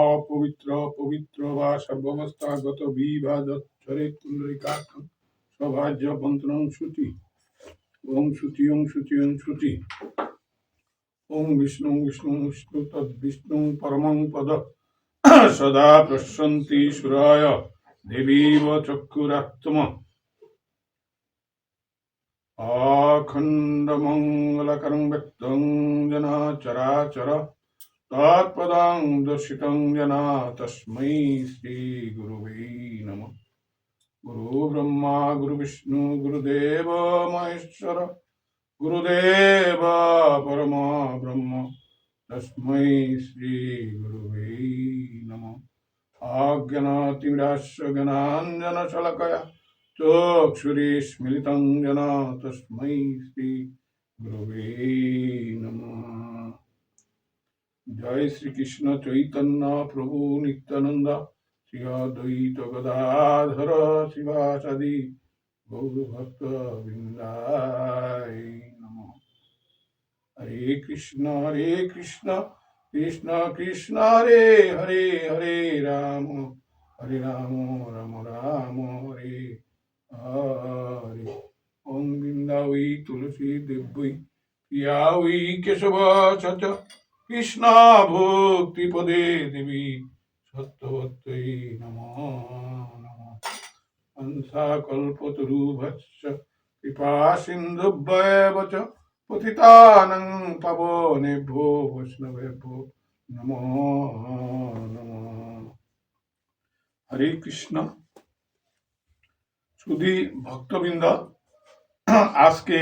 অপবিত্র পবিত্র বা সর্বাবস্থাগত বিবাদচ্ছরে কুণ্ডলিকাক্ষম সভাজ্য বন্ত্রং শুচি ওং শুচি ওং শুচি ওং শুচি ওং বিষ্ণু বিষ্ণু বিষ্ণু তদ্বিষ্ণু পরমং পদ সদা পশ্যন্তি সুরায় দেবীব চক্ষুরাত্ম অখণ্ডমঙ্গলকরং ব্যক্তং জন চরাচর তৎপদং দর্শিতং জন তস্मै শ্রী গুরুবে নমঃ। গুরু ব্রহ্মা গুরু বিষ্ণু গুরুদেব মহেশ্বর গুরুদেব পরম ব্রহ্ম তস্मै শ্রী গুরুবে নমঃ। অজ্ঞানতিমিরাস্য জ্ঞানাঞ্জন শলাকয়া চক্ষুরিস্মিলিतं येन তস্मै শ্রী গুরুবে নমঃ। জয় শ্রীকৃষ্ণ চৈতন্য প্রভু নিত্যানন্দ শ্রী অদ্বৈত গদাধর শিবাসাদি গৌর ভক্ত বৃন্দায় নমঃ। হরে কৃষ্ণ কৃষ্ণ কৃষ্ণ হরে হরে হরে রাম রাম রাম হরে হরে। ওম বৃন্দাবৈ তুলসী দেব্যৈ প্রিয়াৈ কেশব চ কৃষ্ণ ভক্তি পদে দেবী সত্যবত্যৈ নমঃ নমঃ। হংসা কল্পতরুভ্যশ্চ কৃপা সিন্ধুভ্যেব চ পতিতানাং পাবনেভ্যো বৈষ্ণবেভ্যো নমো নমঃ। হরে কৃষ্ণ। সুধী ভক্তবৃন্দ, আজকে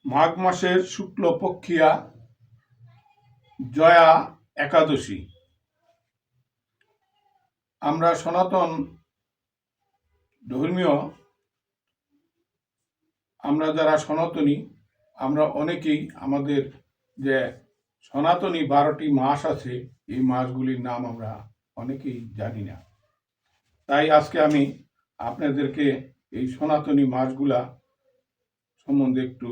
মাঘ মাসের শুক্ল পক্ষিয়া জয়া একাদশী। আমরা সনাতন ধর্মীয়, আমরা যারা সনাতনী, আমরা অনেকেই আমাদের যে সনাতনী 12টি মাস আছে, এই মাসগুলির নাম আমরা অনেকেই জানি না। তাই আজকে আমি আপনাদেরকে এই সনাতনী মাসগুলা সম্বন্ধে একটু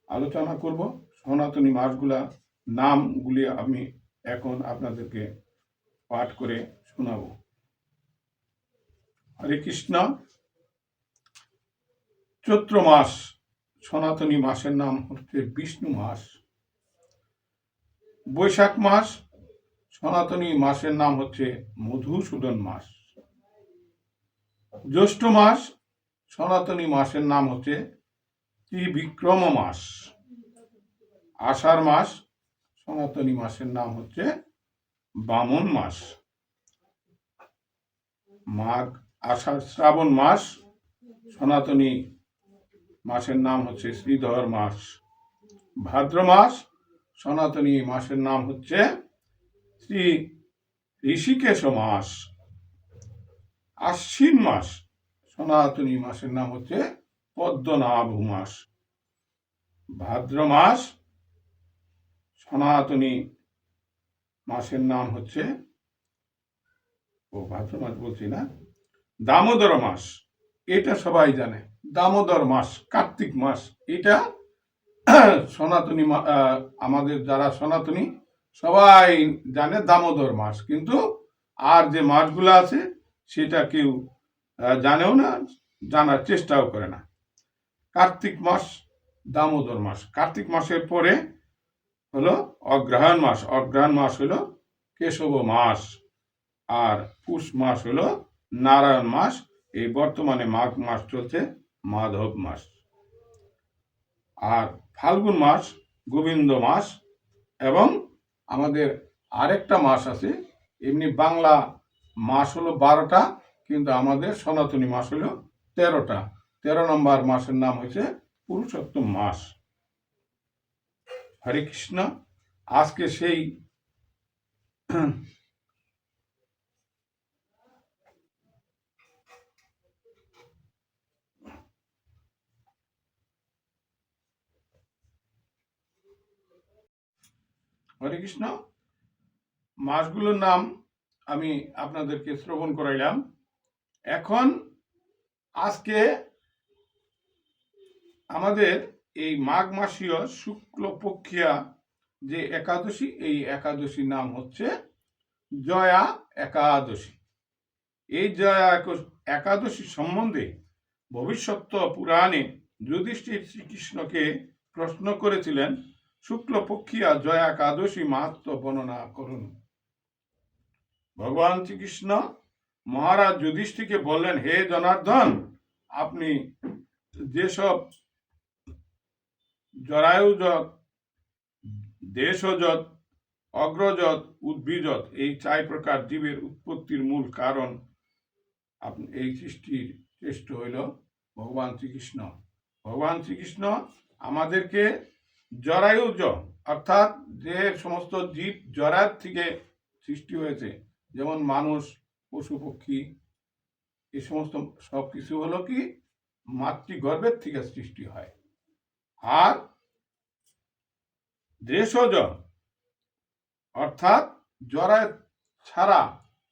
আলোচনা করব। সনাতনী মাসগুলা নামগুলি আমি এখন আপনাদেরকে পাঠ করে শোনাব। হরে কৃষ্ণ। চৈত্র মাস সনাতনী মাসের নাম হচ্ছে বিষ্ণু মাস। বৈশাখ মাস সনাতনী মাসের নাম হচ্ছে মধুসূদন মাস। জ্যৈষ্ঠ মাস সনাতনী মাসের নাম হচ্ছে ত্রিবিক্রম মাস। আষাঢ় মাস সনাতনী মাসের নাম হচ্ছে বামন মাস। মাঘ আষাঢ় শ্রাবণ মাস সনাতনী মাসের নাম হচ্ছে শ্রীধর মাস। ভাদ্র মাস সনাতনী মাসের নাম হচ্ছে শ্রী ঋষিকেশ মাস। আশ্বিন মাস সনাতনী মাসের নাম হচ্ছে পদ্মনাভ মাস। ভাদ্র মাস সনাতনী মাসের নাম হচ্ছে ভাদ্র মাস বলছি না, দামোদর মাস। এটা সবাই জানে, দামোদর মাস, কার্তিক মাস। এটা সনাতনী, আমাদের যারা সনাতনী সবাই জানে দামোদর মাস, কিন্তু আর যে মাসগুলো আছে সেটা কেউ জানেও না, জানার চেষ্টাও করে না। কার্তিক মাস, দামোদর মাস। কার্তিক মাসের পরে হলো অগ্রহায়ণ মাস। অগ্রহায়ণ মাস হলো কেশব মাস। আর পুষ মাস হলো নারায়ণ মাস। এই বর্তমানে মাঘ মাস চলছে মাধব মাস। আর ফাল্গুন মাস গোবিন্দ মাস। এবং আমাদের আরেকটা মাস আছে, এমনি বাংলা মাস হলো 12টা, কিন্তু আমাদের সনাতনী মাস হলো 13টা। 13 নম্বর মাসের নাম হচ্ছে পুরুষোত্তম মাস। হরে কৃষ্ণ। আজকে সেই হরে কৃষ্ণ মাসগুলোর নাম আমি আপনাদেরকে শ্রবণ করাইলাম। এখন আজকে আমাদের এই মাঘ মাসীয় শুক্ল পক্ষিয়া যে একাদশী, এই একাদশীর নাম হচ্ছে জয়া একাদশী। এই জয়া একাদশী সম্বন্ধে ভবিষ্যৎ পুরাণে যুধিষ্ঠির শ্রীকৃষ্ণকে প্রশ্ন করেছিলেন, শুক্লপক্ষিয়া জয়া একাদশী মাহাত্ম্য বর্ণনা করুন। ভগবান শ্রীকৃষ্ণ মহারাজ যুধিষ্ঠিরকে বললেন, হে জনার্দন, আপনি যেসব জরায়ুজত, দেশজত, অগ্রজত, উদ্ভিজত এই 4 প্রকার জীবের উৎপত্তির মূল কারণ, আপনি এই সৃষ্টির শ্রেষ্ঠ হইল ভগবান শ্রীকৃষ্ণ। ভগবান শ্রীকৃষ্ণ আমাদেরকে জরায়ুজ অর্থাৎ যে সমস্ত জীব জরার থেকে সৃষ্টি হয়েছে, যেমন মানুষ, পশু পক্ষী, এই সমস্ত সব কিছু হলো কি মাতৃগর্ভের থেকে সৃষ্টি হয়। আর দেশজ অর্থাৎ জরা ছাড়া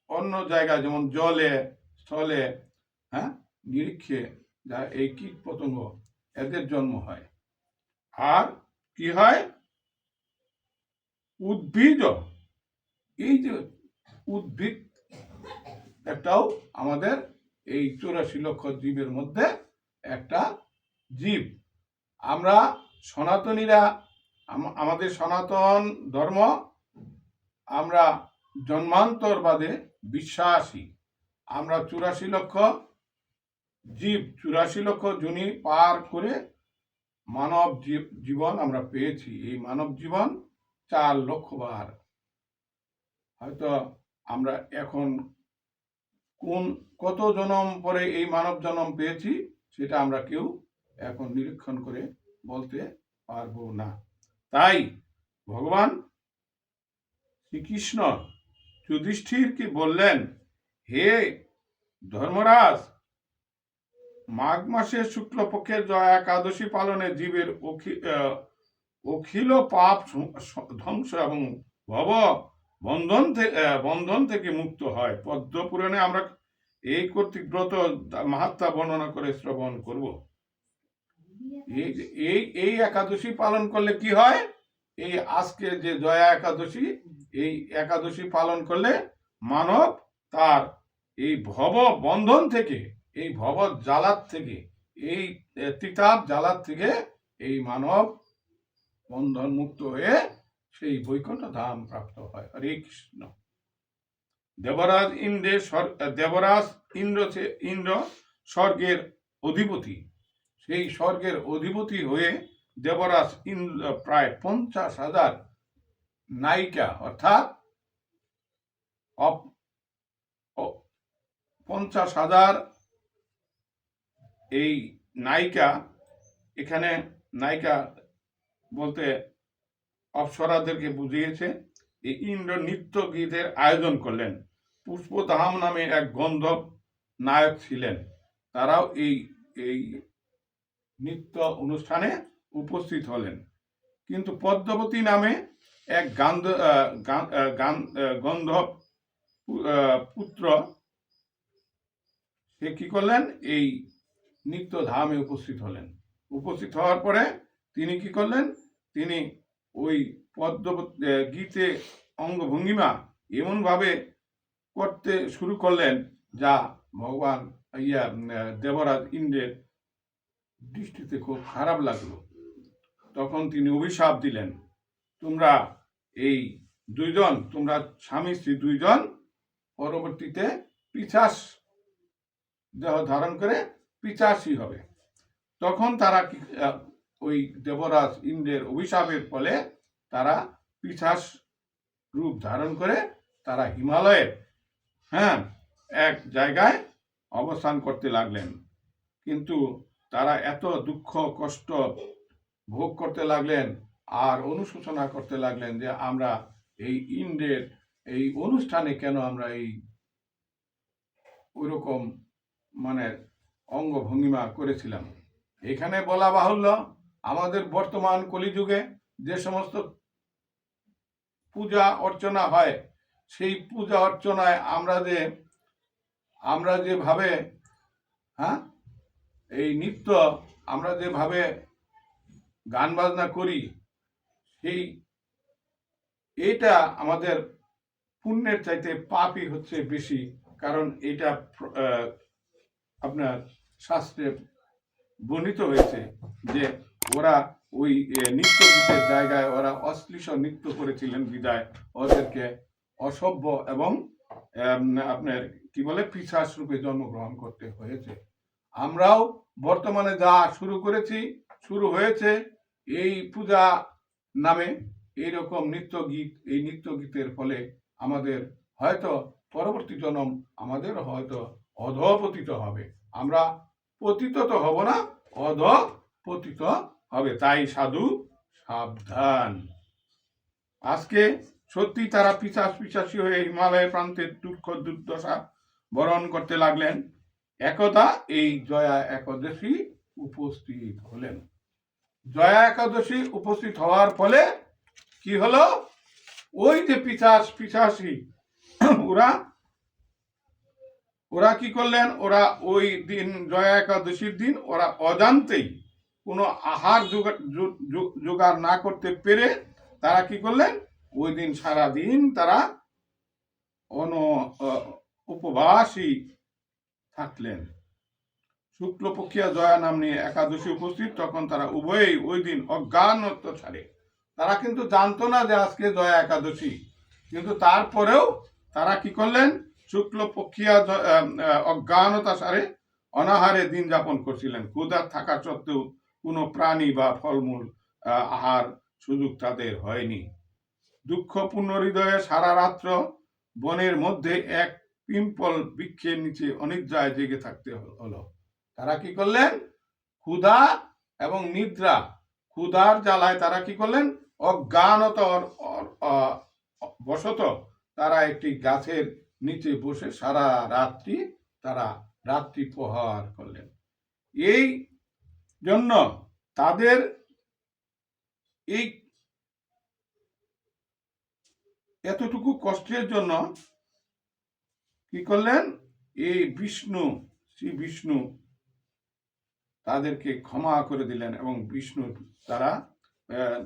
অন্য জায়গায়, যেমন জলে, স্থলে, নিরীক্ষে যা এই কীট পতঙ্গ, এদের জন্ম হয়। আর কি হয়? উদ্ভিজ, এই যে উদ্ভিদ একটাও আমাদের এই 84 লক্ষ জীবের মধ্যে একটা জীব। আমরা সনাতনীরা, আমাদের সনাতন ধর্ম, আমরা জন্মান্তরবাদে বিশ্বাসী। আমরা 84 লক্ষ জীব, 84 লক্ষ যোনি পার করে মানব জীবন আমরা পেয়েছি। এই মানব জীবন 4 লক্ষ বার। হয়তো আমরা এখন কত জন্ম পরে এই মানব জন্ম পেয়েছি সেটা আমরা কেউ এখন নিরীক্ষণ করে বলতে পারবো না। তাই ভগবান শ্রীকৃষ্ণ যুধিষ্ঠিরকে বললেন, হে ধর্মরাজ, মাঘ মাসের শুক্লপক্ষের জয়া একাদশী পালনে জীবের অখিল পাপ ধ্বংস এবং ভব বন্ধন থেকে মুক্ত হয়। পদ্ম পুরাণে আমরা এই কর্তৃক ব্রত মাহাত্ম্য বর্ণনা করে শ্রবণ করব। এই একাদশী পালন করলে কি হয়? এই আজকে যে জয়া একাদশী, এই একাদশী পালন করলে মানব তার এই ভব বন্ধন থেকে, এই ভব জ্বালার থেকে, এই তিতাব জ্বালার থেকে এই মানব বন্ধন মুক্ত হয়ে সেই বৈকুণ্ঠ ধাম প্রাপ্ত হয়। হরে কৃষ্ণ। দেবরাজ ইন্দ্র স্বর্গের অধিপতি। সেই স্বর্গের অধিপতি হয়ে দেবরাজ ইন্দ্র প্রায় 50,000 নায়িকা, অর্থাৎ 50,000 এই নায়িকা, এখানে নায়িকা বলতে অপ্সরাদেরকে বুঝিয়েছে। এই ইন্দ্র নৃত্য গীতের আয়োজন করলেন। পুষ্পধাম নামে এক গন্ধর্ব নায়ক ছিলেন, তারাও এই নৃত্য অনুষ্ঠানে উপস্থিত হলেন। কিন্তু পদ্মাবতী নামে এক গন্ধর্ব পুত্র, সে কি করলেন? এই নৃত্য ধামে উপস্থিত হলেন। উপস্থিত হওয়ার পরে তিনি কি করলেন? তিনি ওই গীতে অঙ্গভঙ্গিমা এমনভাবে করতে শুরু করলেন যা ভগবান দেবরাজ ইন্দ্রের দৃষ্টিতে খুব খারাপ লাগলো। তখন তিনি অভিশাপ দিলেন, তোমরা এই দুইজন, তোমরা স্বামী স্ত্রী দুইজন পরবর্তীতে পিশাচ দেহ ধারণ করে পিশাচী হবে। তখন তারা ওই দেবরাজ ইন্দ্রের অভিশাপের ফলে তারা পিশাচ রূপ ধারণ করে তারা হিমালয়ের এক জায়গায় অবস্থান করতে লাগলেন। কিন্তু তারা এত দুঃখ কষ্ট ভোগ করতে লাগলেন আর অনুশোচনা করতে লাগলেন যে আমরা এই ইন্দ্রের এই অনুষ্ঠানে কেন আমরা এই ওইরকম অঙ্গভঙ্গিমা করেছিলাম। এখানে বলা বাহুল্য, আমাদের বর্তমান কলিযুগে যে সমস্ত পূজা অর্চনা হয়, সেই পূজা অর্চনায় আমরা যেভাবে এই নৃত্য, আমরা যেভাবে গান বাজনা করি, সেই এটা আমাদের পুণ্যের চাইতে পাপই হচ্ছে বেশি, কারণ এটা আপনার শাস্ত্রে বর্ণিত হয়েছে যে ওরা ওই নৃত্য গীতের জায়গায় ওরা অশ্লীল নৃত্য করেছিলেন বিদায় ওদেরকে অসভ্য এবং আপনার কি বলে পিশাচ রূপে জন্মগ্রহণ করতে হয়েছে। আমরাও বর্তমানে যা শুরু হয়েছে এই পূজা নামে এইরকম নৃত্য গীত, এই নৃত্য গীতের ফলে আমাদের হয়তো পরবর্তী জন্ম আমাদের হয়তো অধঃপতিত হবে। আমরা পতিত তো হব না, অধঃপতিত হবে। তাই সাধু সাবধান। আজকে সত্যি তারা পিশাচী হয়ে হিমালয়ের প্রান্তে দুঃখ দুর্দশা বরণ করতে লাগলেন। একদা এই জয়া একাদশী উপস্থিত হলেন। জয়া একাদশী উপস্থিত হওয়ার ফলে কি হলো, ওই যে পিশাচী ওরা কি করলেন, ওরা ওই দিন জয়া একাদশীর দিন ওরা অজান্তেই কোনো আহার জোগাড় না করতে পেরে তারা কি করলেন, ওই দিন সারাদিন তারা উপবাসী থাকলেন। শুক্লপক্ষিয়া জয়া নামনি একাদশী উপস্থিত, তখন তারা উভয়েই ওই দিন অজ্ঞানত্ব ছাড়ে। তারা কিন্তু জানতো না যে আজকে জয়া একাদশী, কিন্তু তারপরেও তারা কি করলেন, শুক্লপক্ষিয়া অজ্ঞানতা সারে অনাহারে দিন যাপন করছিলেন। ক্ষুধা থাকা সত্ত্বেও কোনো প্রাণী বা ফলমূল আহার সুযোগ তাদের হয়নি। দুঃখপূর্ণ হৃদয়ে সারা রাত্র বনের মধ্যে এক পিম্পল বৃক্ষের নিচে অনিদ্রায় জেগে থাকতে হলো। তারা কি করলেন, ক্ষুধা এবং নিদ্রা, ক্ষুধার জ্বালায় তারা কি করলেন, অজ্ঞানতার বশত তারা একটি গাছের নিচে বসে সারা রাত্রি তারা রাত্রি প্রহার করলেন। এই জন্য তাদের এই এতটুকু কষ্টের জন্য কি করলেন, এই শ্রী বিষ্ণু তাদেরকে ক্ষমা করে দিলেন এবং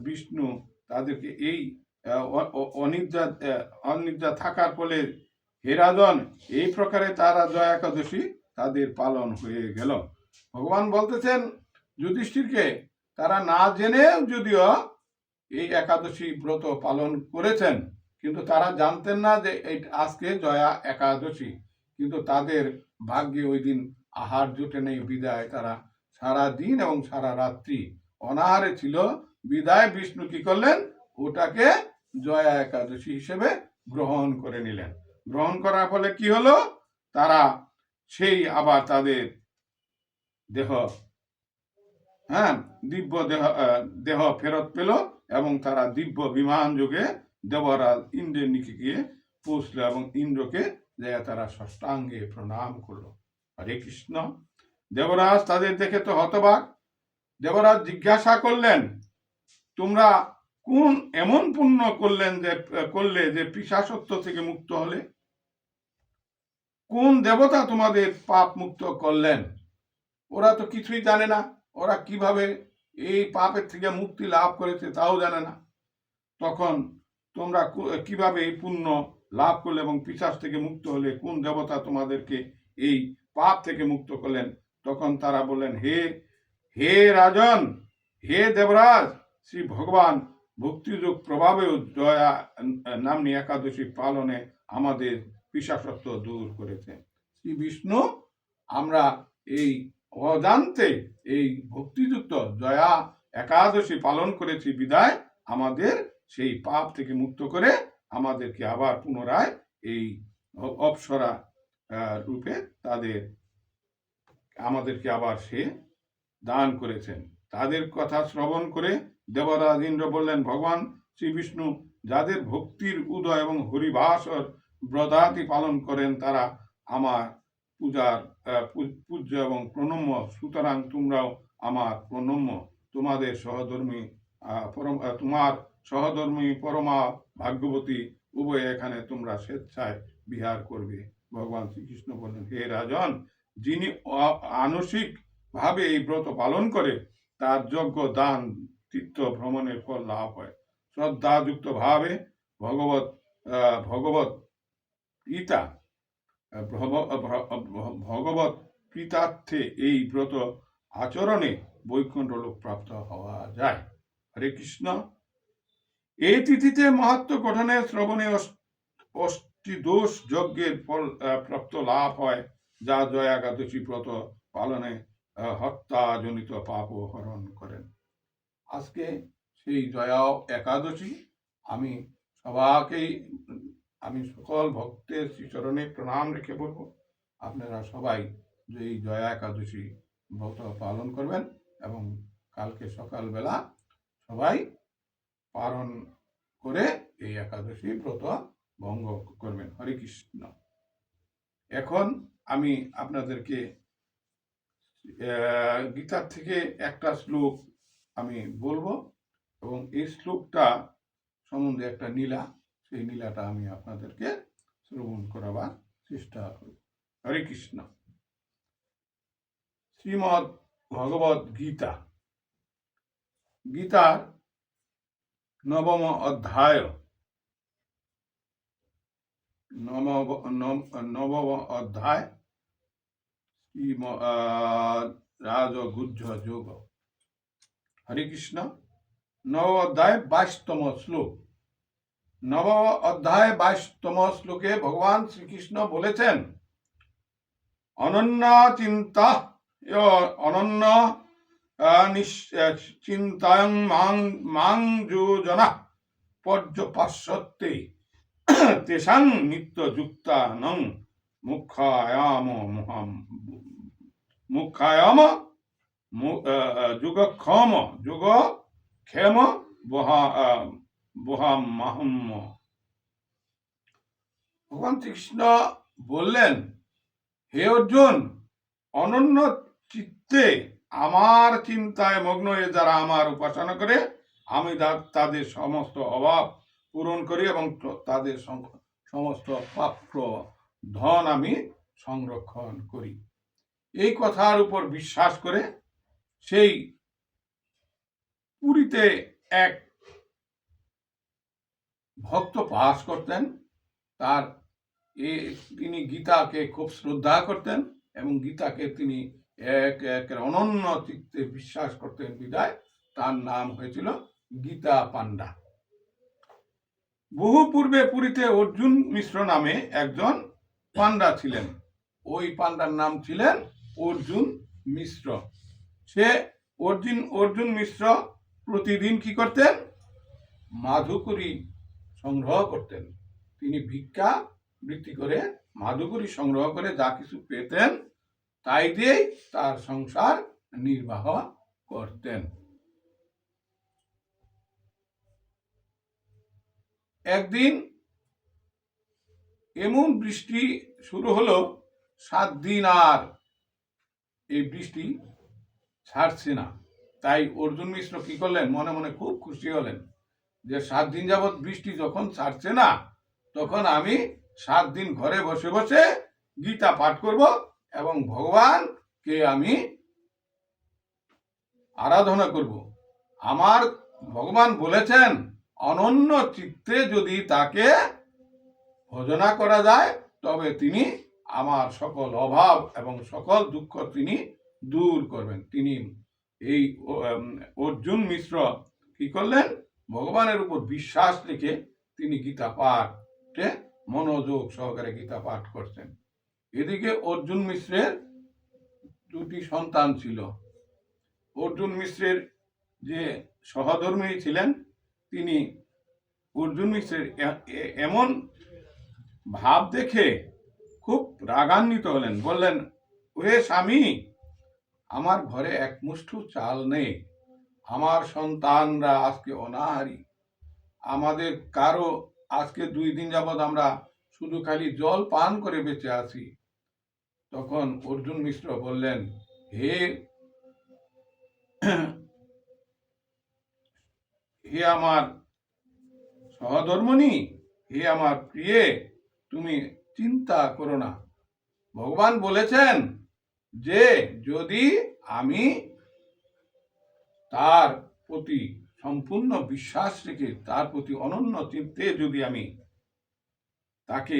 বিষ্ণু তাদেরকে এই অনিদ্রা থাকার ফলে হে রাজন, এই প্রকারে তারা জয়া একাদশী তাদের পালন হয়ে গেল। ভগবান বলতেছেন যুধিষ্ঠিরকে, তারা না জেনেও যদিও এই একাদশী ব্রত পালন করেছেন, কিন্তু তারা জানতেন না যে আজকে জয়া একাদশী, কিন্তু তাদের ভাগ্যে ওই দিন আহার জুটে নেই বিদায় তারা সারা দিন এবং সারা রাত্রি অনাহারে ছিল। বিদায় বিষ্ণু কি করলেন, ওটাকে জয়া একাদশী হিসেবে গ্রহণ করে নিলেন। গ্রহণ করার ফলে কি হলো, তারা সেই আবার তাদের দিব্য দেহ ফেরত পেল এবং তারা দিব্য বিমান যোগে দেবরাজ ইন্দ্রের নিকে গিয়ে পৌঁছলো এবং ইন্দ্রকে তারা ষষ্ঠাঙ্গে প্রণাম করলো। হরে কৃষ্ণ। দেবরাজ তাদের দেখে তো হতবাক। দেবরাজ জিজ্ঞাসা করলেন, তোমরা কোন এমন পুণ্য করলে যে পিশাচত্ব থেকে মুক্ত হলে? কোন দেবতা তোমাদের পাপ মুক্ত করলেন? ওরা তো কিছুই জানে না, ওরা কিভাবে এই পাপের থেকে মুক্তি লাভ করেছে তাও জানে না। তখন তোমরা কিভাবে এই পুণ্য লাভ করলে এবং পিশাচ থেকে মুক্ত হলে? কোন দেবতা তোমাদেরকে এই পাপ থেকে মুক্ত করলেন? তখন তারা বললেন, হে রাজন, হে দেবরাজ, শ্রী ভগবান ভক্তিযোগ প্রভাবেও জয়া নামনি একাদশী পালনে আমাদের পিশাচত্ব দূর করেছে। শ্রী বিষ্ণু, আমরা এই অজান্তে এই ভক্তিযুক্ত জয়া একাদশী পালন করেছি বিদায় আমাদের সেই পাপ থেকে মুক্ত করে আমাদেরকে আবার পুনরায় এই অপ্সরা রূপে আমাদেরকে আবার সে দান করেছেন। তাদের কথা শ্রবণ করে দেবরাজ ইন্দ্র বললেন, ভগবান শ্রী বিষ্ণু যাদের ভক্তির উদয় এবং হরিভাসর ব্রতাতি পালন করেন তারা আমার পূজ্য এবং প্রণম্য। সুতরাং তোমরাও আমার প্রণম্য। তোমার সহধর্মী পরমা ভাগ্যবতী উভয় এখানে তোমরা স্বেচ্ছায় বিহার করবে। ভগবান শ্রীকৃষ্ণ বললেন, হে রাজন, যিনি আনসিক ভাবে এই ব্রত পালন করে তার যজ্ঞ দান তীর্থ ভ্রমণের ফল লাভ হয়। শ্রদ্ধাযুক্ত ভাবে ভগবত ভগবত গীতা ভগবত কৃতার্থে এই ব্রত আচরণে বৈকুণ্ঠ লোক প্রাপ্ত হওয়া যায়। হরে কৃষ্ণ। এই তিথিতে মাহাত্ম্য গঠনে শ্রবণে অষ্টিদোষ যজ্ঞের ফল প্রাপ্ত লাভ হয়, যা জয়া একাদশী ব্রত পালনে হত্যাজনিত পাপ হরণ করেন। আজকে সেই জয়া একাদশী আমি আমি সকল ভক্তের শ্রীচরণে প্রণাম রেখে বলবো, আপনারা সবাই যে এই জয়া একাদশী ব্রত পালন করবেন এবং কালকে সকালবেলা সবাই পালন করে এই একাদশী ব্রত ভঙ্গ করবেন। হরে কৃষ্ণ। এখন আমি আপনাদেরকে গীতার থেকে একটা শ্লোক আমি বলবো এবং এই শ্লোকটা সম্বন্ধে একটা নীলা, সেই নীলাটা আমি আপনাদেরকে শ্রবণ করাবার চেষ্টা করব। হরে কৃষ্ণ। শ্রীমদ্ ভগবত গীতা, গীতার নবম অধ্যায় রাজগুহ্য যোগ। হরে কৃষ্ণ। নব অধ্যায় 22তম শ্লোক। নব অধ্যায় 22তম শ্লোকে ভগবান শ্রীকৃষ্ণ বলেছেন, অনন্য চিন্তা অনন্য চিন্তায়ং মাং যোজনা পর্যপাস্যতে তেষাং নিত্য যুক্তানং মুখ্যায়াম যোগক্ষেম বহামাহম্য। ভগবান শ্রীকৃষ্ণ বললেন, হে অর্জুন, অনন্য চিত্তে আমার চিন্তায় মগ্ন হয়ে যারা আমার উপাসনা করে, আমি তাদের সমস্ত অভাব পূরণ করি এবং তাদের সমস্ত প্রাপ্য ধন আমি সংরক্ষণ করি। এই কথার উপর বিশ্বাস করে সেই পুরীতে এক ভক্ত বাস করতেন। তিনি গীতাকে খুব শ্রদ্ধা করতেন এবং গীতাকে তিনি এক অনন্য চিত্তে বিশ্বাস করতেন বিধায় তার নাম হয়েছিল গীতা পান্ডা। বহু পূর্বে পুরীতে অর্জুন মিশ্র নামে একজন পান্ডা ছিলেন। ওই পান্ডার নাম ছিলেন অর্জুন মিশ্র। সে অর্জুন মিশ্র প্রতিদিন কি করতেন? মাধুকরী সংগ্রহ করতেন। তিনি ভিক্ষা বৃত্তি করে মাধুকরী সংগ্রহ করে যা কিছু পেতেন তাই দিয়েই তার সংসার নির্বাহ করতেন। একদিন এমন বৃষ্টি শুরু হলো, 7 দিন আর এই বৃষ্টি ছাড়ছে না। তাই অর্জুন মিশ্র কি করলেন? মনে মনে খুব খুশি হলেন যে 7 দিন যাবৎ বৃষ্টি যখন ছাড়ছে না, তখন আমি 7 দিন ঘরে বসে বসে গীতা পাঠ করব এবং ভগবানকে আমি আরাধনা করব। আমার ভগবান বলেছেন, অনন্য চিত্তে যদি তাকে ভজনা করা যায় তবে তিনি আমার সকল অভাব এবং সকল দুঃখ তিনি দূর করবেন। তিনি এই অর্জুন মিশ্র কি করলেন? ভগবানের উপর বিশ্বাস রেখে তিনি গীতা পাঠে মনোযোগ সহকারে গীতা পাঠ করছেন। এদিকে অর্জুন মিশ্রের 2টি সন্তান ছিল। অর্জুন মিশ্রের যে সহধর্মী ছিলেন, তিনি অর্জুন মিশ্রের এমন ভাব দেখে খুব রাগান্বিত হলেন। বললেন, ওহে স্বামী, আমার ঘরে এক মুষ্ঠু চাল নেই, আমার সন্তানরা আজকে অনাহারী, আমাদের কারো আজকে 2 দিন যাবৎ আমরা শুধু খালি জল পান করে বেঁচে আছি। তখন অর্জুন মিশ্র বললেন, হে আমার সহধর্মণী, হে আমার প্রিয়ে, তুমি চিন্তা করো না। ভগবান বলেছেন যে যদি আমি তার প্রতি সম্পূর্ণ বিশ্বাস রেখে তার প্রতি অনন্য চিত্তে যদি আমি তাকে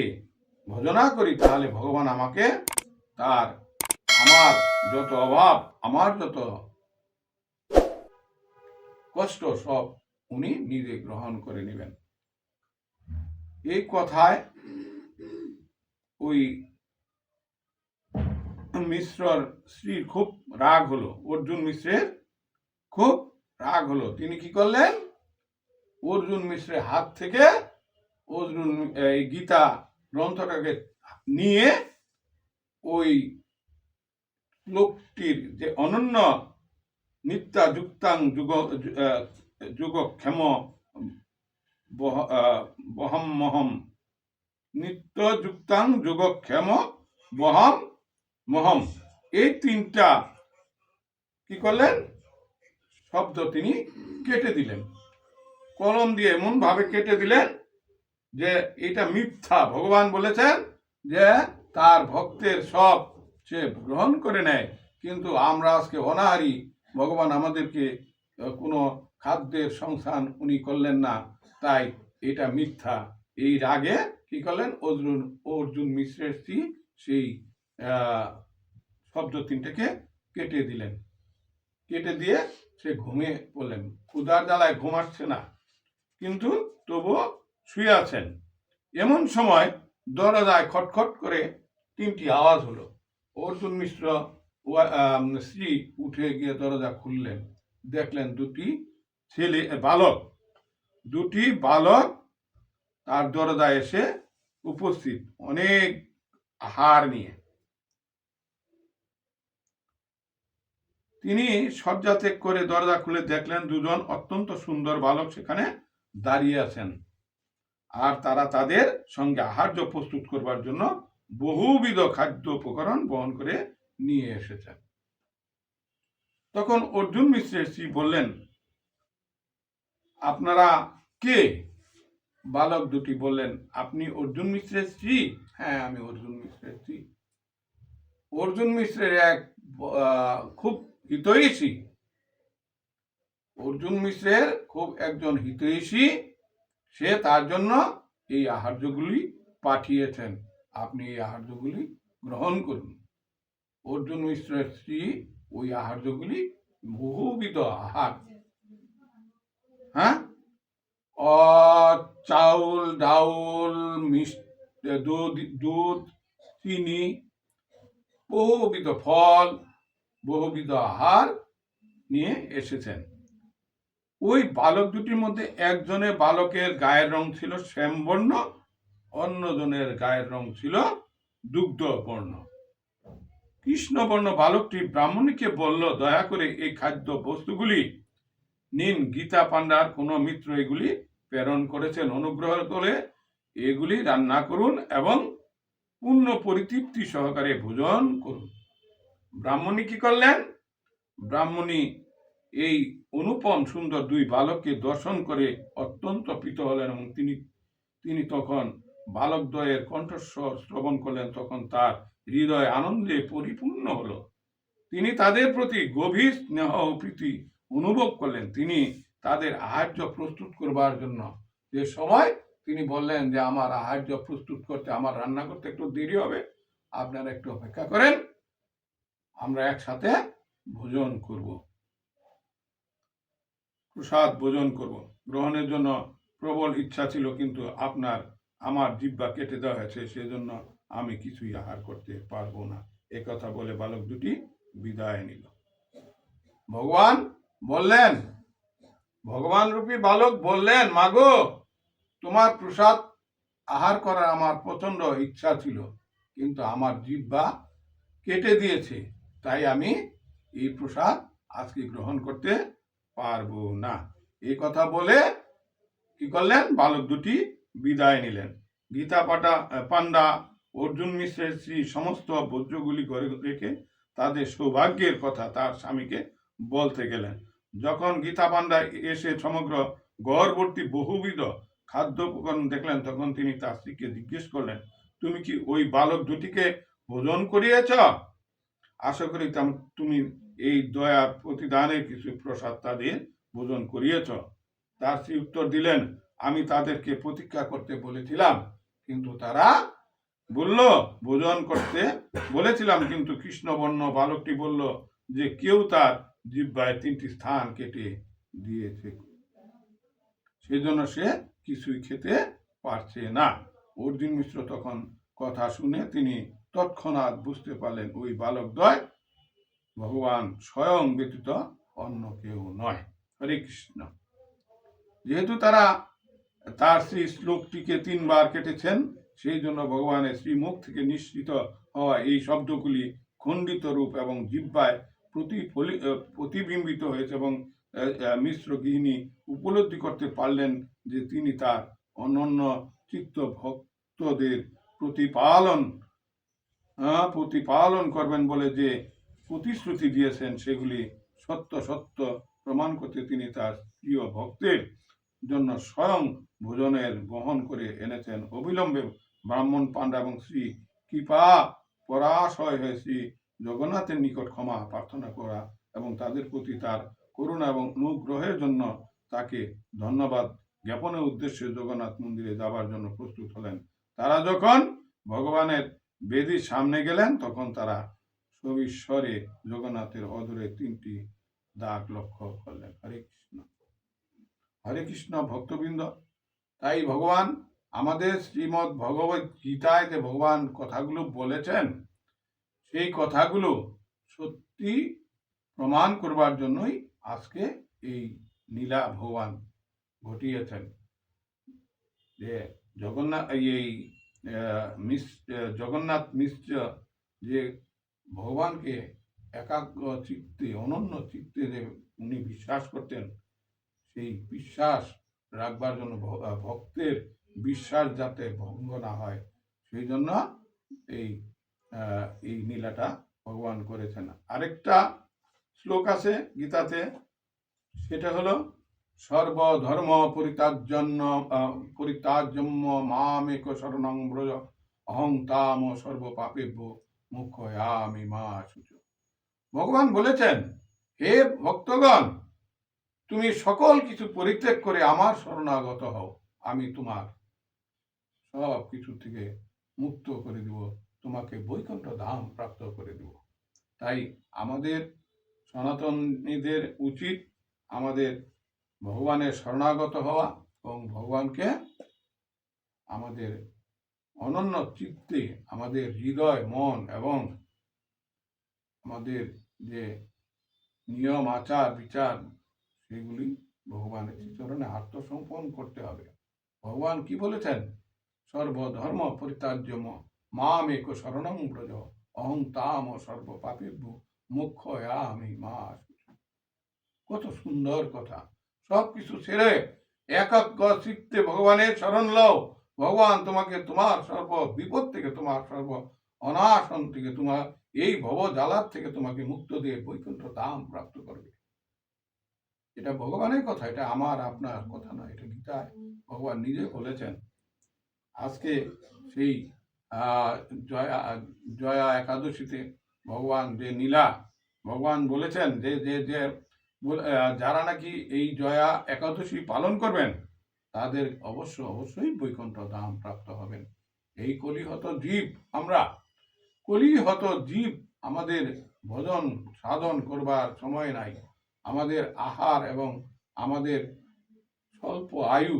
ভজনা করি, তাহলে ভগবান আমাকে আমার যত অভাব, আমার যত কষ্ট সব উনি নিজে গ্রহণ করে নেবেন। এই কথায় ওই মিশ্রর স্ত্রীর খুব রাগ হলো, অর্জুন মিশ্রের খুব রাগ হলো। তিনি কি করলেন, অর্জুন মিশ্রের হাত থেকে অর্জুন এই গীতা গ্রন্থটাকে নিয়ে ওই লোকটির যে অনন্য নিত্যা যুক্তাং যুগক্ষেম বহম মহম, নিত্য যুক্তাং যুগক্ষেম বহম মহম, এই তিনটা কি করলেন শব্দ তিনি কেটে দিলেন, কলম দিয়ে এমন ভাবে কেটে দিলেন যে এটা মিথ্যা। ভগবান বলেছেন যে তার ভক্তের সব সে গ্রহণ করে নেয়, কিন্তু আমরা আজকে অনাহারি, ভগবান আমাদেরকে কোনো খাদ্যের সংস্থান উনি করলেন না, তাই এটা মিথ্যা। এই রাগে কি করলেন, অর্জুন মিশ্রের স্ত্রী সেই শব্দ তিনটাকে কেটে দিলেন। কেটে দিয়ে সে ঘুমিয়ে পড়লেন। ক্ষুধার জ্বালায় ঘুম আসছে না, কিন্তু তবুও শুয়ে আছেন। এমন সময় দরজায় খটখট করে তিনটি আওয়াজ হলো। অর্জুন মিশ্র স্ত্রী উঠে গিয়ে দরজা খুললেন, দেখলেন দুটি বালক তার দরজায় এসে উপস্থিত, অনেক আহার নিয়ে। তিনি শয্যা ত্যাগ করে দরজা খুলে দেখলেন দুজন অত্যন্ত সুন্দর বালক সেখানে দাঁড়িয়ে আছেন, আর তারা তাদের সঙ্গে আহার্য প্রস্তুত করবার জন্য বহুবিধ খাদ্য উপকরণ বহন করে নিয়ে এসেছেন। তখন অর্জুন মিশ্রের স্ত্রী বললেন, আপনারা কে? বালক দুটি বললেন, আপনি অর্জুন মিশ্রের স্ত্রী? হ্যাঁ, আমি অর্জুন মিশ্রের স্ত্রী। অর্জুন মিশ্রের এক খুব হিতৈষী, অর্জুন মিশ্রের খুব একজন হিতৈষী, সে তার জন্য এই আহার্যগুলি পাঠিয়েছেন, আপনি এই আহার্যগুলি গ্রহণ করুন। অর্জুন মিশ্রের স্ত্রী ওই আহার্যগুলি বহুবিধ আহার, হ্যাঁ, চাউল, ডাউল, দুধ, চিনি, বহুবিধ ফল, বহুবিধ আহার নিয়ে এসেছেন। ওই বালক দুটির মধ্যে একজনের বালকের গায়ের রং ছিল শ্যামবর্ণ, অন্যজনের গায়ের রং ছিল দুগ্ধবর্ণ। কৃষ্ণবর্ণ বালকটি ব্রাহ্মণীকে বলল, দয়া করে এই খাদ্য বস্তুগুলি নিন, গীতা পান্ডার কোনো মিত্র এগুলি প্রেরণ করেছেন, অনুগ্রহ করে এগুলি রান্না করুন এবং পূর্ণ পরিতৃপ্তি সহকারে ভোজন করুন। ব্রাহ্মণী কি করলেন, ব্রাহ্মণী এই অনুপম সুন্দর দুই বালককে দর্শন করে অত্যন্ত প্রীত হলেন, এবং তিনি তখন বালকদ্বয়ের কণ্ঠস্বর শ্রবণ করলেন। তখন তার হৃদয় আনন্দে পরিপূর্ণ হলো। তিনি তাদের প্রতি গভীর স্নেহ ও প্রীতি অনুভব করলেন। তিনি তাদের আহার্য প্রস্তুত করবার জন্য যে সময় তিনি বললেন যে আমার আহার্য প্রস্তুত করতে, আমার রান্না করতে একটু দেরি হবে, আপনারা একটু অপেক্ষা করেন, আমরা একসাথে ভোজন করব, প্রসাদ ভোজন করব। গ্রহণের জন্য প্রবল ইচ্ছা ছিল, কিন্তু আমার জিহ্বা কেটে দেওয়া হয়েছে, সেজন্য আমি কিছুই আহার করতে পারবো না। একথা বলে বালক দুটি বিদায় নিল। ভগবান রূপী বালক বললেন, মাগো, তোমার প্রসাদ আহার করার আমার প্রচন্ড ইচ্ছা ছিল, কিন্তু আমার জিহ্বা কেটে দিয়েছে, তাই আমি এই প্রসাদ আজকে গ্রহণ করতে পারবো না। এই কথা বলে কি করলেন, বালক দুটি বিদায় নিলেন। গীতা পান্ডা অর্জুন মিশ্রের স্ত্রী সমস্ত ভোজ্যগুলি ঘরে রেখে তাদের সৌভাগ্যের কথা তার স্বামীকে বলতে গেলেন। যখন গীতা পান্ডা এসে সমগ্র গড়বর্তী বহুবিধ খাদ্য উপকরণ দেখলেন, তখন তিনি তার স্ত্রীকে জিজ্ঞেস করলেন, তুমি কি ওই বালক দুটিকে ভোজন করিয়েছ? আশা করি তুমি এই দয়ার প্রতিদানের কিছু প্রসাদ তাদের ভোজন করিয়েছ? দাসী উত্তর দিলেন, আমি তাদেরকে প্রতীক্ষা করতে বলেছিলাম, কিন্তু তারা বলল, ভোজন করতে বলেছিলাম, কিন্তু কৃষ্ণবর্ণ বালকটি বলল যে কেউ তার জিহ্বায় 3টি স্থান কেটে দিয়েছে, সেজন্য সে কিছুই খেতে পারছে না। অর্জুন মিশ্র তখন কথা শুনে তিনি তৎক্ষণাৎ বুঝতে পারলেন ওই বালকদ্বয় ভগবান স্বয়ং ব্যতীত অন্য কেউ নয়। হরে কৃষ্ণ। যেহেতু তারা তার সেই শ্লোকটিকে 3বার কেটেছেন, সেই জন্য ভগবানের শ্রীমুখ থেকে নিঃসৃত হওয়া এই শব্দগুলি খণ্ডিত রূপ এবং জিহ্বায় প্রতিবিম্বিত হয়েছে, এবং মিশ্র গৃহিণী উপলব্ধি করতে পারলেন যে তিনি তার অনন্য চিত্ত ভক্তদের প্রতিপালন করবেন বলে যে প্রতিশ্রুতি দিয়েছেন, সেগুলি সত্য সত্য প্রমাণ করতে তিনি তার প্রিয় ভক্তের জন্য স্বয়ং ভোজনের বহন করে এনেছেন। অবিলম্বে ব্রাহ্মণ পাণ্ডা এবং শ্রী কৃপা পরাশয় হয়ে শ্রী জগন্নাথের নিকট ক্ষমা প্রার্থনা করা এবং তাদের প্রতি তার করুণা এবং অনুগ্রহের জন্য তাকে ধন্যবাদ জ্ঞাপনের উদ্দেশ্যে জগন্নাথ মন্দিরে যাবার জন্য প্রস্তুত হলেন। তারা যখন ভগবানের বেদির সামনে গেলেন, তখন তারা সবিস্মরে জগন্নাথের অদূরে 3টি দাগ লক্ষ্য করলেন। হরে কৃষ্ণ। হরে কৃষ্ণ ভক্তবৃন্দ, তাই ভগবান আমাদের শ্রীমদ্ ভগবত গীতায় যে ভগবান কথাগুলো বলেছেন, সেই কথাগুলো সত্যি প্রমাণ করবার জন্যই আজকে এই লীলা ভগবান ঘটিয়েছেন। যে জগন্নাথ মিশ্র যে ভগবানকে একাগ্র চিত্তে অনন্য চিত্তে যে উনি বিশ্বাস করতেন, সেই বিশ্বাস রাখবার জন্য ভক্তের বিশ্বাস যাতে ভঙ্গ না হয়, সেই জন্য এই লীলাটা ভগবান করেছেন। আরেকটা শ্লোক আছে গীতাতে, সেটা হলো সর্বধর্ম পরিত্যাজ্যম মামেক শরণং ব্রজ অহং তাম সর্বপাপেভ্যো মোক্ষয়ামি মা শুচ। ভগবান বলেছেন, হে ভক্তগণ, তুমি সকল কিছু পরিত্যাগ করে আমার শরণাগত হও, আমি তোমার সব কিছু থেকে মুক্ত করে দিব, তোমাকে বৈকুণ্ঠ ধাম প্রাপ্ত করে দিব। তাই আমাদের সনাতনীদের উচিত আমাদের ভগবানের শরণাগত হওয়া এবং ভগবানকে আমাদের অনন্য চিত্তে, আমাদের হৃদয়, মন এবং আমাদের যে নিয়ম আচার বিচার, সেগুলি ভগবানের চরণে আত্মসমর্পণ করতে হবে। ভগবান কি বলেছেন? সর্বধর্ম পরিত্যাজ্যম মামেক শরণং ব্রজ অহং তাম সর্বপাপেভ্যো মোক্ষয়ামি মা শুচ। কত সুন্দর কথা! সবকিছু ছেড়ে একাগ্র চিত্তে ভগবানের শরণ লও। ভগবান তোমাকে তোমার সর্ব বিপদ থেকে, তোমার সর্ব অনাশন থেকে, তোমার এই ভব জ্বালার থেকে তোমাকে মুক্ত দিয়ে বৈকুণ্ঠ ধাম প্রাপ্ত করবে। এটা ভগবানের কথা, এটা আমার আপনার কথা নয়, এটা গীতায় ভগবান নিজে বলেছেন। আজকে সেই জয়া একাদশীতে ভগবান যে নীলা, ভগবান বলেছেন যে যে যে যারা নাকি এই জয়া একাদশী পালন করবেন, তাদের অবশ্যই বৈকুণ্ঠ ধাম প্রাপ্ত হবেন। এই কলিহত জীব, আমরা কলিহত জীব, আমাদের ভজন সাধন করবার সময় নাই। আমাদের আহার এবং আমাদের স্বল্প আয়ু,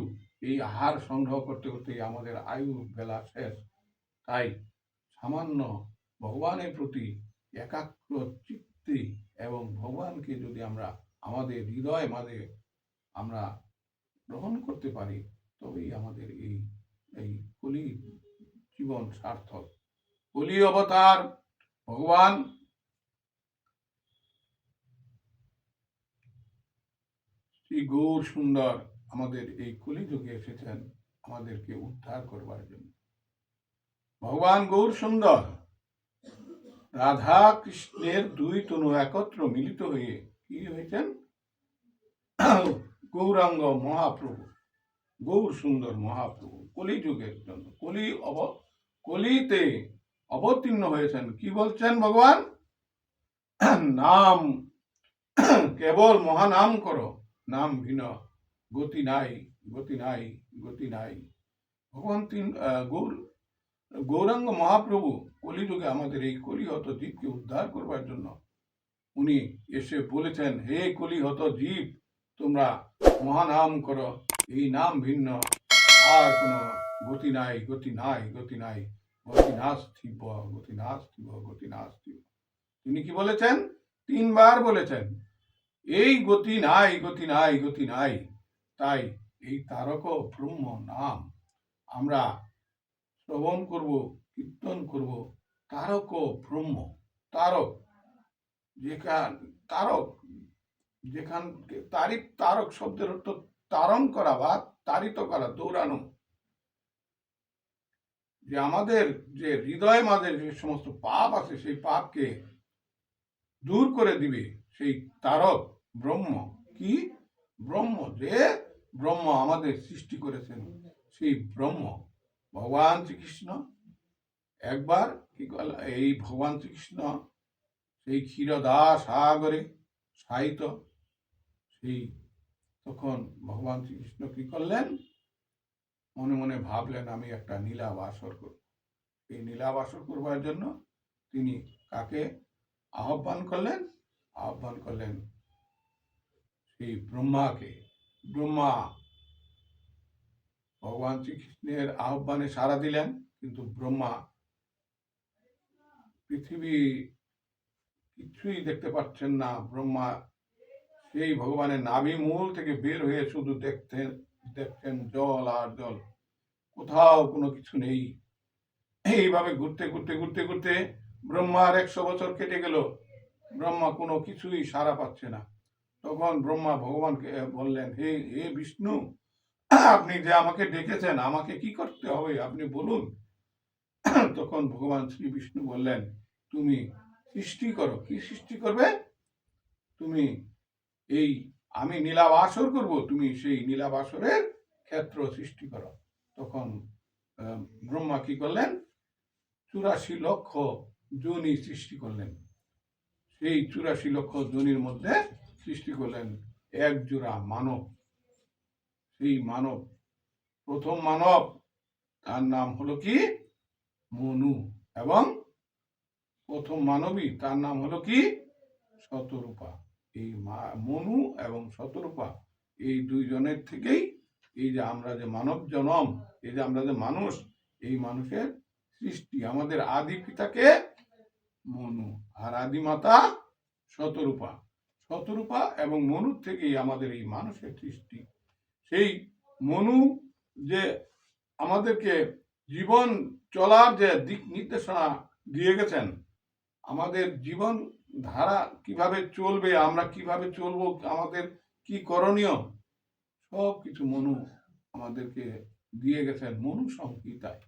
এই আহার সংগ্রহ করতে করতেই আমাদের আয়ু বেলা শেষ। তাই সামান্য ভগবানের প্রতি একাগ্র চিত্তে এবং ভগবানকে যদি আমরা আমাদের হৃদয় মাঝে আমরা গ্রহণ করতে পারি, তবেই আমাদের এই কলি জীবন সার্থক। কলি অবতার ভগবান শ্রী গৌর সুন্দর আমাদের এই কলিযুগে এসেছেন আমাদেরকে উদ্ধার করবার জন্য। ভগবান গৌর সুন্দর রাধা কৃষ্ণের 2 তনু একত্র মিলিত হয়ে কি হয়েছেন? গৌরাঙ্গ মহাপ্রভু, গৌর সুন্দর মহাপ্রভু কলিযুগের জন্য কলিতে অবতীর্ণ হয়েছেন। কি বলছেন ভগবান? নাম কেবল মহানাম করো, নাম ভিন্ন, গতি নাই, গতি নাই, গতি নাই। ভগবান গৌরাঙ্গ মহাপ্রভু কলিযুগে আমাদের এই কলিহত জীবকে উদ্ধার করবার জন্য উনি এসে বলেছেন, হে কলিহত জীব, তোমরা মহানাম করো, এই নাম ভিন্ন, আর কোনো গতি নাই, গতি নাই, গতি নাই, গতি নাস্তিব, গতি নাস্তিব, গতি নাস্তিব। তিনি কি বলেছেন? 3 বার বলেছেন, এই গতি নাই, গতি নাই, গতি নাই। তাই এই তারক ব্রহ্ম নাম আমরা শ্রবণ করব, কীর্তন করব। তারক ব্রহ্ম, তারক, তারক, যেখান তারক শব্দের অর্থ তারণ করা বা তাড়িত করা, দৌড়ানো। যে আমাদের যে হৃদয় মাঝে যে সমস্ত পাপ আছে, সেই পাপকে দূর করে দিবে সেই তারক ব্রহ্ম। কি ব্রহ্ম? যে ব্রহ্ম আমাদের সৃষ্টি করেছেন, সেই ব্রহ্ম ভগবান শ্রীকৃষ্ণ একবার কি করল, এই ভগবান শ্রীকৃষ্ণ সেই ক্ষীরদা সাগরে সাহিত, সেই তখন ভগবান শ্রীকৃষ্ণ কি করলেন? মনে মনে ভাবলেন, আমি একটা নীলাবাসর করব। এই নীলাবাসর করবার জন্য তিনি কাকে আহ্বান করলেন? আহ্বান করলেন সেই ব্রহ্মাকে। ব্রহ্মা ভগবান শ্রীকৃষ্ণের আহ্বানে সাড়া দিলেন, কিন্তু ব্রহ্মা পৃথিবী কিছুই দেখতে পাচ্ছেন না। ব্রহ্মা সেই ভগবানের নাভি মূল থেকে বের হয়ে শুধু দেখতেন জল আর জল, কোথাও কোনো কিছু নেই। এইভাবে ঘুরতে ঘুরতে ঘুরতে ঘুরতে ব্রহ্মার 100 বছর কেটে গেল। ব্রহ্মা কোনো কিছুই সাড়া পাচ্ছে না। তখন ব্রহ্মা ভগবানকে বললেন, হে হে বিষ্ণু, আপনি যে আমাকে ডেকেছেন, আমাকে কি করতে হবে আপনি বলুন। তখন ভগবান শ্রী বিষ্ণু বললেন, তুমি সৃষ্টি করো। কি সৃষ্টি করবে? তুমি এই আমি নীলাবাসর করব, তুমি সেই নীলাবাসরের ক্ষেত্র সৃষ্টি করো। তখন ব্রহ্মা কি করলেন? 84 লক্ষ যোনি সৃষ্টি করলেন। সেই 84 লক্ষ যোনির মধ্যে সৃষ্টি করলেন এক জোড়া মানব। সেই মানব, প্রথম মানব, তার নাম হলো কি? মনু। এবং প্রথম মানবী, তার নাম হলো কি? শতরূপা। এই মনু এবং শতরূপা, এই দুইজনের থেকেই এই যে আমরা যে মানব জনম, এই যে আমরা যে মানুষ, এই মানুষের সৃষ্টি। আমাদের আদি পিতাকে মনু আর আদি মাতা শতরূপা। শতরূপা এবং মনুর থেকেই আমাদের এই মানুষের সৃষ্টি। সেই মনু যে আমাদেরকে জীবন চলার যে দিক নির্দেশনা দিয়ে গেছেন, আমাদের জীবন ধারা কিভাবে চলবে, আমরা কিভাবে চলবো, আমাদের কি করণীয়, সব কিছু মনু আমাদেরকে দিয়ে গেছেন মনু সংহিতায়।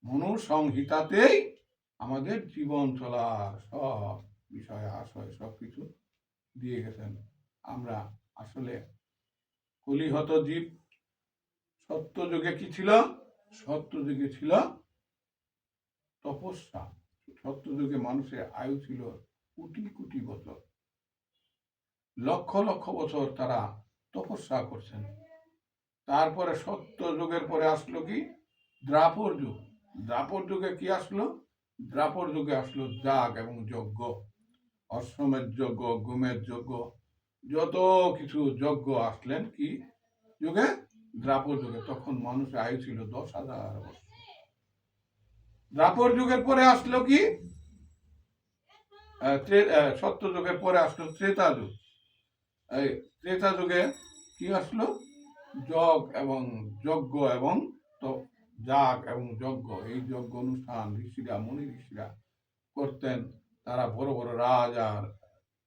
মনু সংহিতাতেই আমাদের জীবন চলার সব বিষয় আশয় সব কিছু দিয়ে গেছেন। আমরা আসলে কলিহত জীব। সত্য যুগে কি ছিল? সত্য যুগে ছিল তপস্যা। সত্য যুগে মানুষের আয়ু ছিল কোটি কোটি বছর, লক্ষ লক্ষ বছর তারা তপস্যা করছেন। তারপরে সত্য যুগের পরে আসলো কি? দ্রাপর যুগ। দ্রাপর যুগে কি আসলো? দ্রাপর যুগে আসলো যাগ এবং যজ্ঞ, অশ্বমের যজ্ঞ, গুমের যজ্ঞ, যত কিছু যজ্ঞ আসলেন কি যুগে? দ্রাপর যুগে। তখন মানুষের আয়ু ছিল 10,000 বছর। দ্রাপর যুগের পরে আসলো কি? সত্য যুগের পরে আসলো ত্রেতা যুগ। এই ত্রেতা যুগে কি আসলো? যজ্ঞ এবং যজ্ঞ এবং যাগ এবং যজ্ঞ, এই যজ্ঞ অনুষ্ঠান ঋষিরা, মুনি ঋষিরা করতেন। তারা বড় বড় রাজা,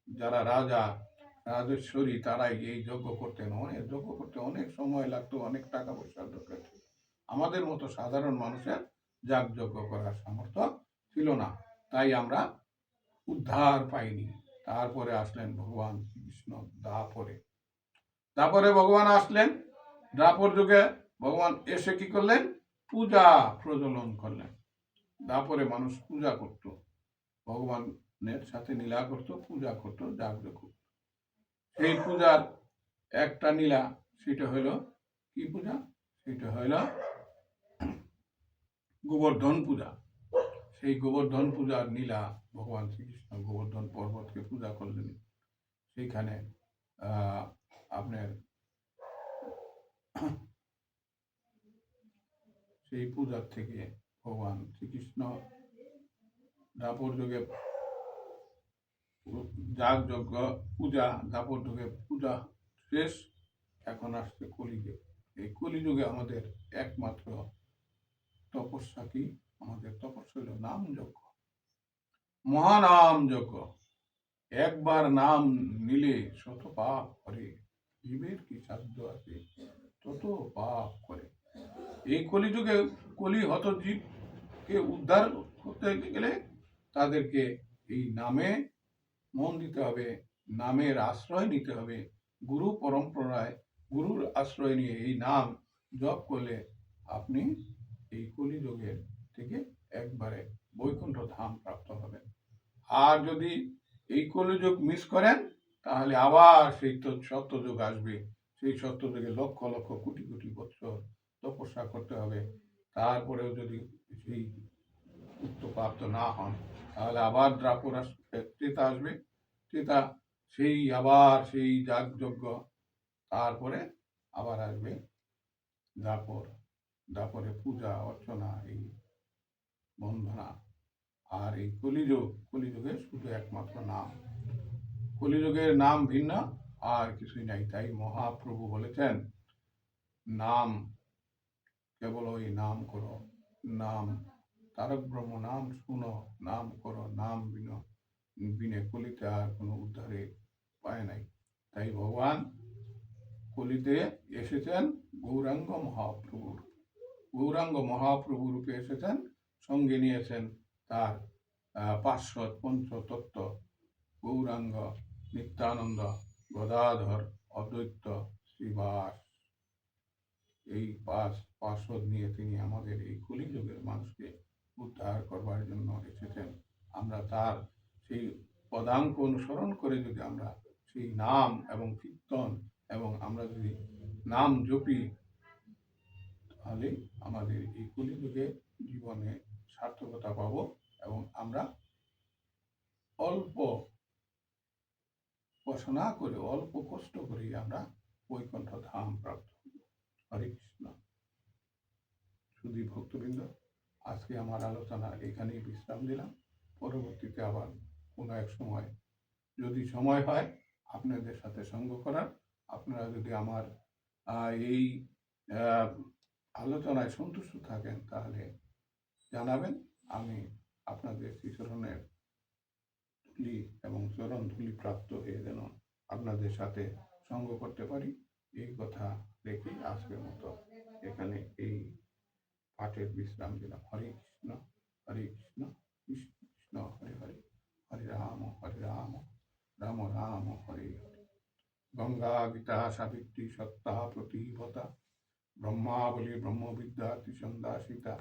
যারা রাজা রাজেশ্বরী, তারাই এই যজ্ঞ করতেন। অনেক যজ্ঞ করতে অনেক সময় লাগতো, অনেক টাকা পয়সার দরকার ছিল। আমাদের মতো সাধারণ মানুষের যাগ যজ্ঞ করার সামর্থ্য ছিল না, তাই আমরা উদ্ধার পাইনি। তারপরে আসলেন ভগবান শ্রীকৃষ্ণ তারপরে ভগবান আসলেন দ্বাপর যুগে। ভগবান এসে কি করলেন? পূজা প্রজ্বলন করলেন। তারপরে মানুষ পূজা করত, ভগবানের সাথে লীলা করত, পূজা করত, যাগ করত। সেই পূজার একটা নীলা, সেটা হলো কি পূজা? সেটা হলো গোবর্ধন পূজা। সেই গোবর্ধন পূজার নীলা ভগবান শ্রীকৃষ্ণ গোবর্ধন পর্বতকে পূজা করলেন। সেইখানে আপনার সেই পূজার থেকে ভগবান শ্রীকৃষ্ণ দাপর যুগে যাগ যজ্ঞ পূজা, দাপর যুগে পূজা শেষ, এখন আসছে কলিযুগ। এই কলিযুগে আমাদের একমাত্র তপস্যা কি? আমাদের তপস্যা হলো নাম যজ্ঞ, মহানাম যজ্ঞ। একবার নাম নিলে শত পাপ করে, জীবের কি সাধ্য আছে তত পাপ করে। এই কলিযুগে কলি হত জীবকে উদ্ধার করতে গেলে তাদেরকে এই নামে মন দিতে হবে, নামের আশ্রয় নিতে হবে। গুরু পরম্পরায় গুরুর আশ্রয় নিয়ে এই নাম জপ করলে আপনি এই কলিযুগের থেকে একবারে বৈকুণ্ঠ ধাম প্রাপ্ত হবেন। আর যদি এই কলিযুগ মিস করেন তাহলে আবার সেই সত্যযুগ আসবে। সেই সত্যযুগে লক্ষ লক্ষ কোটি কোটি বছর তপস্যা করতে হবে। তারপরেও যদি সেই মুক্তপ্রাপ্ত না হন তাহলে আবার দ্রাপর ত্রেতা আসবে। ত্রেতা সেই আবার সেই যাগযজ্ঞ, তারপরে আবার আসবে দ্রাপর। দ্রাপরে পূজা অর্চনা, এই বন্দনা। আর এই কলিযুগে শুধু একমাত্র নাম। কলিযুগের নাম ভিন্ন, আর কিছুই নাই। তাই মহাপ্রভু বলেছেন, নাম কেবল ওই নাম করো, নাম তারক ব্রহ্ম নাম শুনো, নাম করো, নাম বিনে কলিতে আর কোনো উদ্ধারে পায় নাই। তাই ভগবান কলিতে এসেছেন গৌরাঙ্গ মহাপ্রভুর, গৌরাঙ্গ মহাপ্রভু রূপে এসেছেন। সঙ্গে নিয়েছেন তার পার্শ্বদ পঞ্চতত্ত্ব, গৌরাঙ্গ, নিত্যানন্দ, গদাধর, অদ্বৈত, শ্রীবাস। এই পার্শ্বদ নিয়ে তিনি আমাদের এই কলিযুগের মানুষকে উদ্ধার করবার জন্য এসেছেন। আমরা তার সেই পদাঙ্ক অনুসরণ করে যদি আমরা সেই নাম এবং কীর্তন এবং আমরা যদি নাম জপি, তাহলে আমাদের এই কলিযুগে জীবনে সার্থকতা পাব এবং আমরা অল্প উপাসনা করে, অল্প কষ্ট করে আমরা বৈকুণ্ঠ ধাম প্রাপ্ত হব। হরে কৃষ্ণ। শুধু ভক্তবৃন্দ, আজকে আমার আলোচনা এখানেই বিশ্রাম দিলাম। পরবর্তীতে আবার কোনো এক সময় যদি সময় হয় আপনাদের সাথে সঙ্গ করার, আপনারা যদি আমার এই আলোচনায় সন্তুষ্ট থাকেন তাহলে জানাবেন। আমি আপনাদের শ্রীচরণের ধুলি এবং চরণ ধুলি প্রাপ্ত হয়ে যেন আপনাদের সাথে সঙ্গ করতে পারি, এই কথা রেখে আজকের মতো এখানে এই পাঠের বিশ্রাম দিলাম। হরে কৃষ্ণ, হরে কৃষ্ণ, কৃষ্ণ কৃষ্ণ হরে হরে, হরে রাম, রাম রাম হরে হরে। গঙ্গা গীতা সাবিত্রী সত্তা প্রতিভতা, ব্রহ্মাবলী ব্রহ্মবিদ্যা ত্রিসন্ধ্যা সীতা,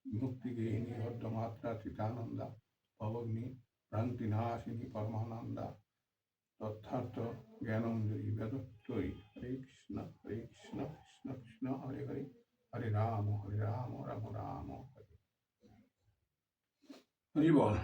মুক্তিগেহিনী অর্ধমাত্রা চিতানন্দা, ভবগ্নি ভ্রান্তিনাশিনী পরমানন্দা, তথার্থ জ্ঞানঞ্জলি বেদত্রয়ী। হরে কৃষ্ণ, কৃষ্ণ কৃষ্ণ হরে হরে, হরে রাম রাম রাম হরে হরি বল।